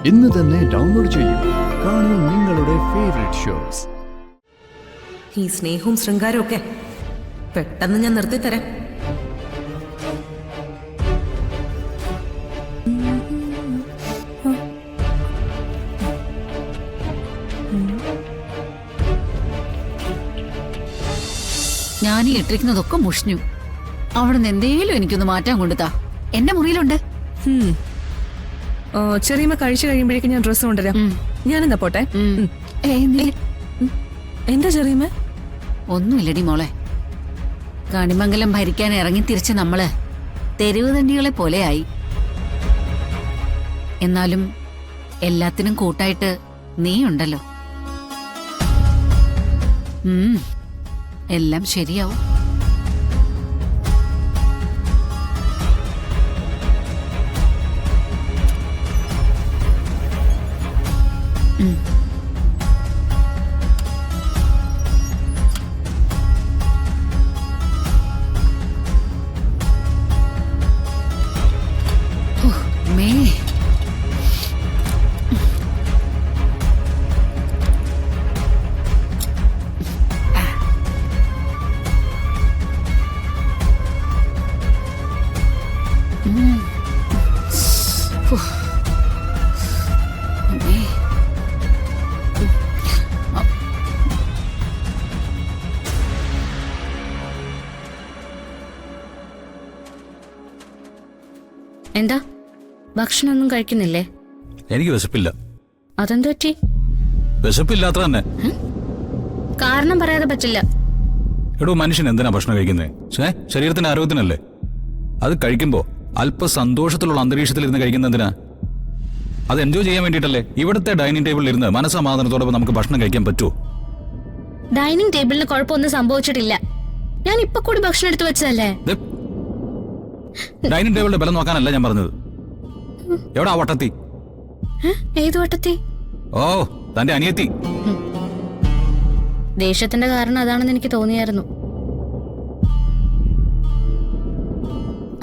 ഇന്ന് തന്നെ ഡൗൺലോഡ് ചെയ്യൂ. കാണൂ നിങ്ങളുടെ ഫേവറേറ്റ് ഷോസ്. ഈ സ്നേഹവും ശൃംഗാരവും ഒക്കെ പെട്ടെന്ന് ഞാൻ നിർത്തിത്തരാം. ഞാൻ ഈ ഇട്ടിരിക്കുന്നതൊക്കെ മുഷിഞ്ഞു. അവിടെ നിന്ന് എന്തേലും എനിക്കൊന്ന് മാറ്റാൻ കൊണ്ടുതാ. എന്റെ മുറിയിലുണ്ട്. ചെറിയമ്മ കഴിച്ചു കഴിയുമ്പോഴേക്കും ഞാൻ ഡ്രസ്സ് കൊണ്ടുവരാം. ഞാനെന്താ പോട്ടെ. എന്താ ചെറിയമ്മ? ഒന്നുമില്ലടി മോളെ. കണിമംഗലം ഭരിക്കാൻ ഇറങ്ങി തിരിച്ച് നമ്മള് തെരുവ് തണ്ടികളെ പോലെയായി. എന്നാലും എല്ലാത്തിനും കൂട്ടായിട്ട് നീ ഉണ്ടല്ലോ. എല്ലാം ശരിയാവും. എന്താ ഭക്ഷണമൊന്നും കഴിക്കുന്നില്ലേ? എനിക്ക് വിശപ്പില്ല. അതെന്തു പറ്റി? വിശപ്പില്ലാത്ര തന്നെ. കാരണം പറയാതെ പറ്റില്ല. എടോ, മനുഷ്യൻ എന്തിനാ ഭക്ഷണം കഴിക്കുന്നത്? ശരീരത്തിന്റെ ആരോഗ്യത്തിനല്ലേ. അത് കഴിക്കുമ്പോ അല്പ സന്തോഷത്തിലുള്ള അന്തരീക്ഷത്തിൽ ഇരുന്ന് കഴിക്കുന്നതിനാ. അത് എൻജോയ് ചെയ്യാൻ വേണ്ടിയിട്ടല്ലേ. ഇവിടുത്തെ ഡൈനിങ് ടേബിളിൽ ഇരുന്ന് മനസ്സമാധാനത്തോടെ നമുക്ക് ഭക്ഷണം കഴിക്കാൻ പറ്റുമോ? ഡൈനിങ് ടേബിളിന് കുഴപ്പമൊന്നും സംഭവിച്ചിട്ടില്ല. ഞാൻ ഇപ്പൊ കൂടി ഭക്ഷണം എടുത്തു വെച്ചതല്ലേ. ഡൈനിങ് ടേബിളിന്റെ ബലം നോക്കാനല്ല ഞാൻ പറഞ്ഞത്. എവിടാ വട്ടത്തി? ഏത് വട്ടത്തി? ഓ, തന്റെ അനിയത്തി. ദേഷ്യത്തിന്റെ കാരണം അതാണെന്ന് എനിക്ക് തോന്നിയായിരുന്നു.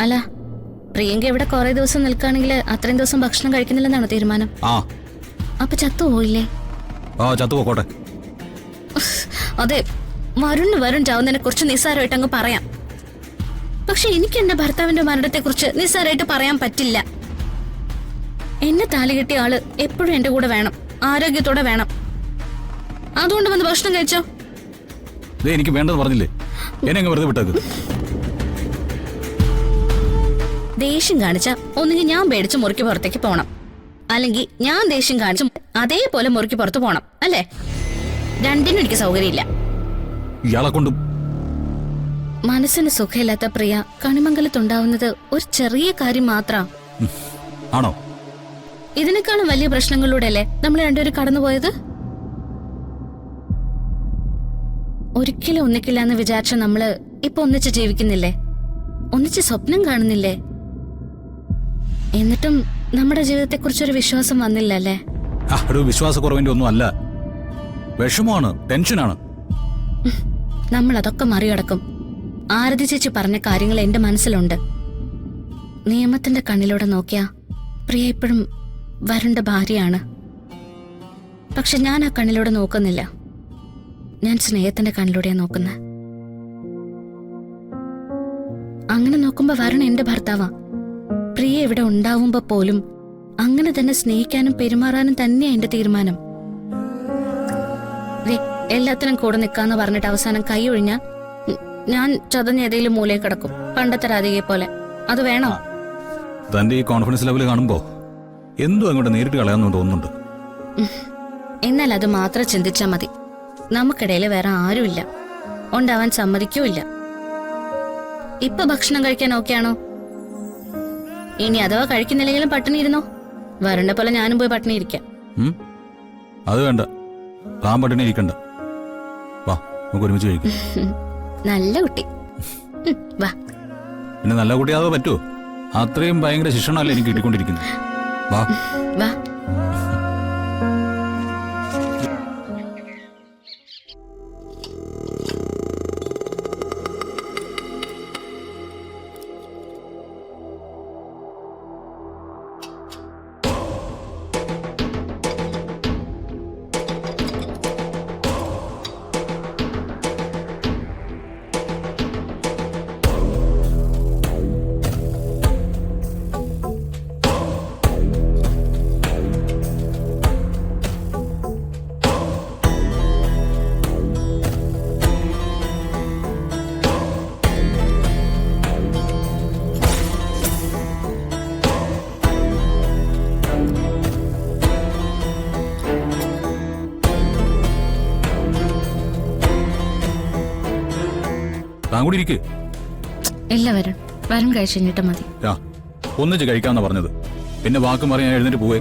അല്ല, പ്രിയങ്ക ഇവിടെ കുറെ ദിവസം നിൽക്കുകയാണെങ്കിൽ അത്രയും ദിവസം ഭക്ഷണം കഴിക്കുന്നില്ലെന്നാണോ തീരുമാനം? അപ്പൊ ചത്തുപോയില്ലേ? ചത്തുപോട്ടെ. അതെ, വരുൺ ചാവുന്നതിനെ കുറിച്ച് നിസ്സാരമായിട്ട് അങ്ങ് പറയാം. പക്ഷെ എനിക്ക് എന്റെ ഭർത്താവിന്റെ മരണത്തെ കുറിച്ച് നിസ്സാരമായിട്ട് പറയാൻ പറ്റില്ല. എന്നെ താലി കെട്ടിയ ആള് എപ്പോഴും എന്റെ കൂടെ വേണം, ആരോഗ്യത്തോടെ വേണം. അതുകൊണ്ട് വന്ന് ഭക്ഷണം കഴിച്ചോ? എനിക്ക് വേണ്ടെന്ന് പറഞ്ഞില്ലേ, എന്നെ വെറുതെ വിട്ടേക്ക്. ദേഷ്യം കാണിച്ച ഒന്നുകിൽ ഞാൻ പേടിച്ച് മുറിക്ക് പുറത്തേക്ക് പോണം, അല്ലെങ്കിൽ ഞാൻ ദേഷ്യം കാണിച്ചും അതേപോലെ മുറിക്ക് പുറത്ത് പോണം, അല്ലേ? രണ്ടിനും എനിക്ക് സൗകര്യമില്ല. ഇയാളെ കൊണ്ടും മനസ്സിന് സുഖമില്ലാത്ത പ്രിയ കണിമംഗലത്തുണ്ടാവുന്നത് ഒരു ചെറിയ കാര്യം മാത്രം ആണോ? ഇതിനേക്കാളും വലിയ പ്രശ്നങ്ങളിലൂടെ അല്ലേ നമ്മൾ രണ്ടുപേരും കടന്നുപോയത്. ഒരിക്കലും ഒന്നിക്കില്ല എന്ന് വിചാരിച്ച നമ്മള് ഇപ്പൊ ഒന്നിച്ച് ജീവിക്കുന്നില്ലേ, ഒന്നിച്ച് സ്വപ്നം കാണുന്നില്ലേ? എന്നിട്ടും നമ്മുടെ ജീവിതത്തെ കുറിച്ചൊരു വിശ്വാസം വന്നില്ല അല്ലേ? ഒരു വിശ്വാസക്കുറവിന്റെ ഒന്നും അല്ല, വിഷമമാണ്, ടെൻഷനാണ്. നമ്മൾ അതൊക്കെ മറികടക്കും. ആരതി ചേച്ചി പറഞ്ഞ കാര്യങ്ങൾ എന്റെ മനസ്സിലുണ്ട്. നിയമത്തിന്റെ കണ്ണിലൂടെ നോക്കിയാ പ്രിയ ഇപ്പോഴും വരുണിന്റെ ഭാര്യയാണ്. പക്ഷെ ഞാൻ ആ കണ്ണിലൂടെ നോക്കുന്നില്ല. ഞാൻ സ്നേഹത്തിന്റെ കണ്ണിലൂടെയാ നോക്കുന്നത്. അങ്ങനെ നോക്കുമ്പോ വരുൺ എന്റെ ഭർത്താവാ. പ്രിയ ഇവിടെ ഉണ്ടാവുമ്പോ പോലും അങ്ങനെ തന്നെ സ്നേഹിക്കാനും പെരുമാറാനും തന്നെയാ എന്റെ തീരുമാനം. എല്ലാത്തിനും കൂടെ നിക്കാന്ന് പറഞ്ഞിട്ട് അവസാനം കൈ ഒഴിഞ്ഞ ഞാൻ ചതഞ്ഞ ഏതെങ്കിലും മൂലയിൽ കിടക്കും, പണ്ടത്തെ രാധികയെ പോലെ. അത് വേണോ? തന്റെ ഈ കോൺഫിഡൻസ് ലെവൽ കാണുമ്പോ എന്തോ അങ്ങോട്ട് നേരിട്ട് കളയാന്ന് തോന്നുന്നുണ്ട്. എന്നാൽ അത് മാത്രം ചിന്തിച്ചാ മതി. നമുക്കിടയിൽ വേറെ ആരുമില്ല, ഉണ്ടാവാൻ സമ്മതിക്കൂല്ല. ഇപ്പൊ ഭക്ഷണം കഴിക്കാൻ ഓക്കെയാണോ? ഇനി അഥവാ കഴിക്കുന്നില്ലെങ്കിലും പട്ടിണി ഇരുന്നോ. വരണ്ട പോലെ ഞാനും പോയി പട്ടിണി ഇരിക്കാം. അത് വേണ്ട, താൻ പട്ടിണി ഇരിക്കണ്ട. വാ, നമുക്ക് ഒരുമിച്ച് കഴിക്കാം. നല്ല കുട്ടി, വാ. പിന്നെ നല്ല കുട്ടിയാതെ പറ്റുമോ? അത്രയും ഭയങ്കര ശിക്ഷണമല്ലേ എനിക്ക് കിട്ടിക്കൊണ്ടിരിക്കുന്നത്. വാ വാ. താൻ കൂടി ഇരിക്ക്. ഇല്ല വരുൺ, വരുൺ കഴിച്ചു കഴിഞ്ഞിട്ട് മതി. ആ ഒന്നിച്ച് കഴിക്കാന്നാ പറഞ്ഞത്. പിന്നെ വാക്കും പറയാൻ എഴുന്നേറ്റ് പോവേ.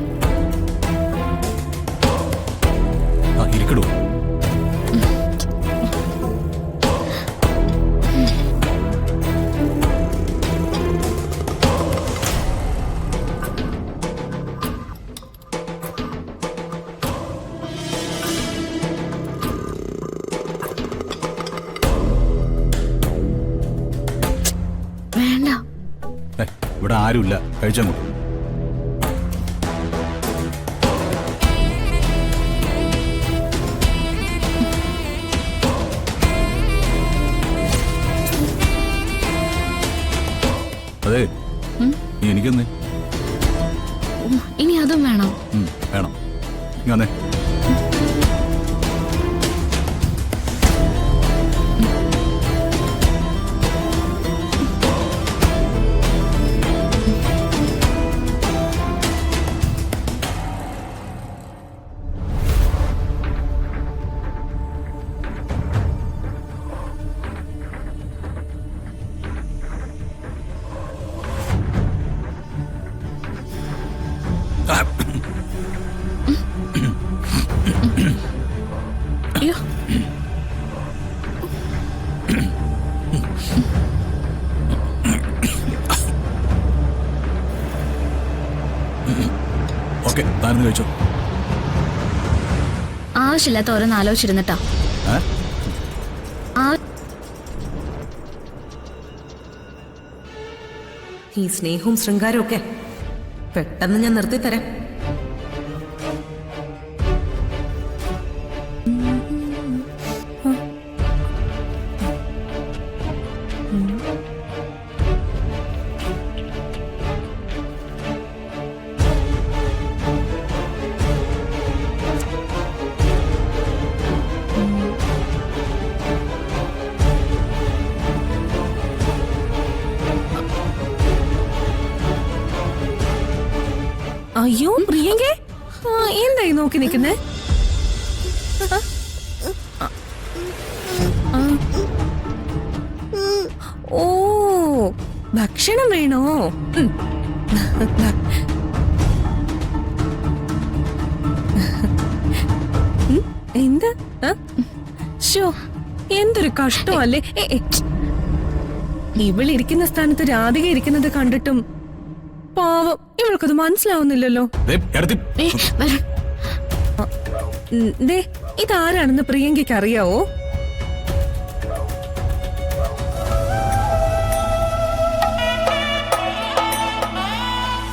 ആ ഇരിക്കടൂ. വേണ്ട. ഇവിടെ ആരുമില്ല, കഴിച്ചങ്ങോ. അതെ നീ എനിക്കൊന്നേ. ഇനി അതും വേണം. വേണം. നീ വന്നേ. അയ്യോ, ഓക്കെ താനെന്ന് കഴിച്ചോ. ആവശ്യമില്ലാത്ത ഓരോന്ന് ആലോചിച്ചിരുന്നിട്ടാ. ഏ? ഈ സ്നേഹവും ശൃംഗാരവും ഒക്കെ പെട്ടെന്ന് ഞാൻ നിർത്തി തരാം. അയ്യോ പ്രിയങ്കേ, എന്തായി നോക്കി നിൽക്കുന്നേ? ഓ ഭക്ഷണം വേണോ? എന്താ? ഷോ എന്തൊരു കഷ്ടമല്ലേ. ഇവളിരിക്കുന്ന സ്ഥാനത്ത് രാധിക ഇരിക്കുന്നത് കണ്ടിട്ടും പാവം ഇവൾക്കത് മനസ്സിലാവുന്നില്ലല്ലോ. ദേ ഇതാരാണെന്ന് പ്രിയങ്കയ്ക്ക് അറിയാവോ?